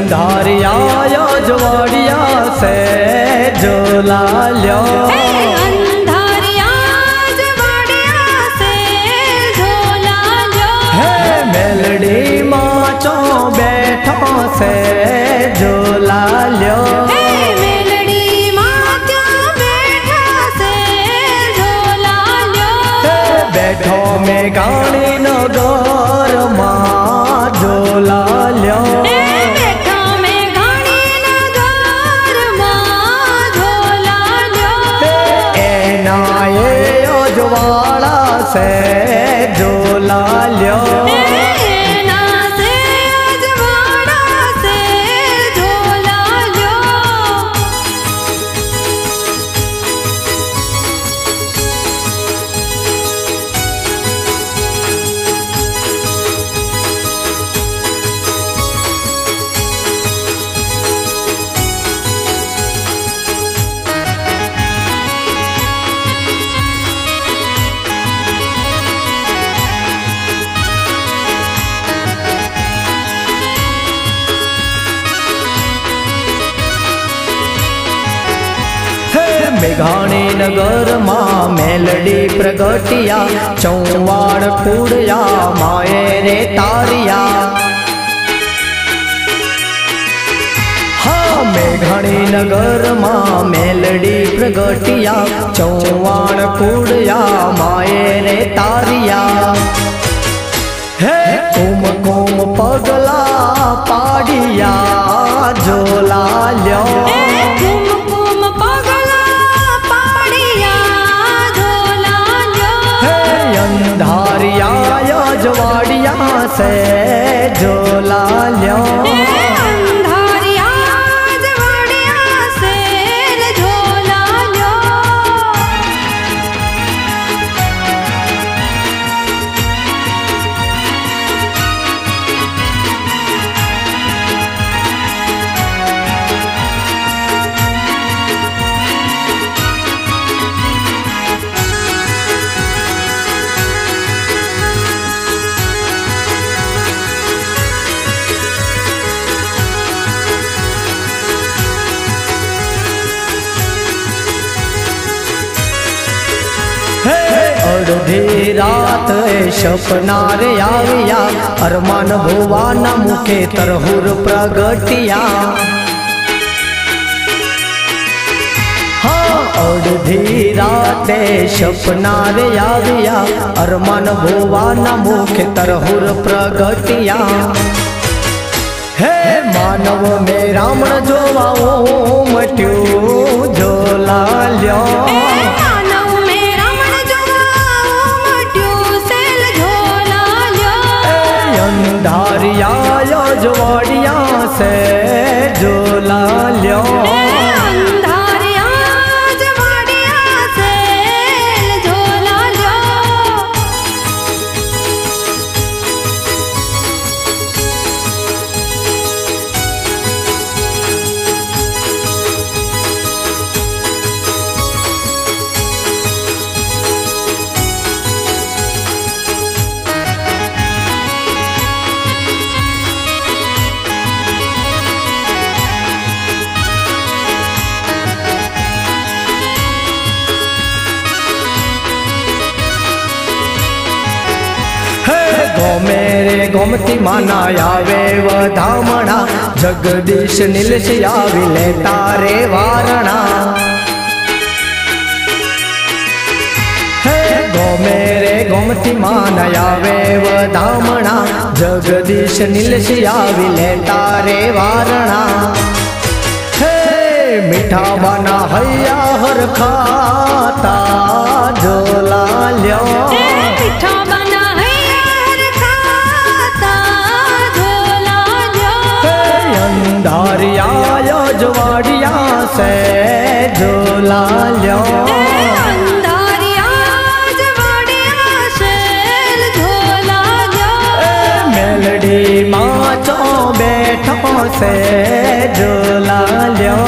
अंधारिया जोड़िया से झोला लो। अंधारिया जोड़िया से झोला लो। मेलडी माचो बैठो से झोला लो। मेलडी माचो बैठो से झोला लो। बैठो में गाड़ी नगर माँ झोला लो। बैठो में गाड़ी नगर माँ झोला लो। एना ये अजवाड़ा से झोला लो। एना से अजवाड़ा से झोला लो। मेघाणी नगर माँ मेलडी प्रगटिया चौवाड़ कूड़िया माए रे तारिया। हाँ मेघाणी नगर माँ मेलडी प्रगटिया चौवाड़ कूड़िया माए रे तारिया। हे कुम कुम पगला पाड़िया झोला लो। अंधारिया जोड़िया से झोला लो। अंधारिया जोड़िया से झोला लो। अर्धी रात सपना रे आविया अरमान भुवाना मुखे तरहुर प्रगटिया। हाँ अर्धी रात सपना रे आविया अरमान भुवाना मुखे तरहुर प्रगटिया। हे मानव में रावण जोवा मट्यो झोला लो। अंधारिया जोड़िया से झोला लो। अंधारिया जोड़िया से झोला लो। मेरे गोमती माना आवे वधामणा जगदीश नीलश आविले तारे वारणा। हे गो मेरे गोमती माना आवे वधामणा जगदीश नीलश आविले तारे वारणा। हे मीठा बना हैया हर खाता झोला लो। अंधारिया जोड़िया से झोला लो। अंधारिया जोड़िया से झोला लो। मेलडी माचो बैठो से झोला लो।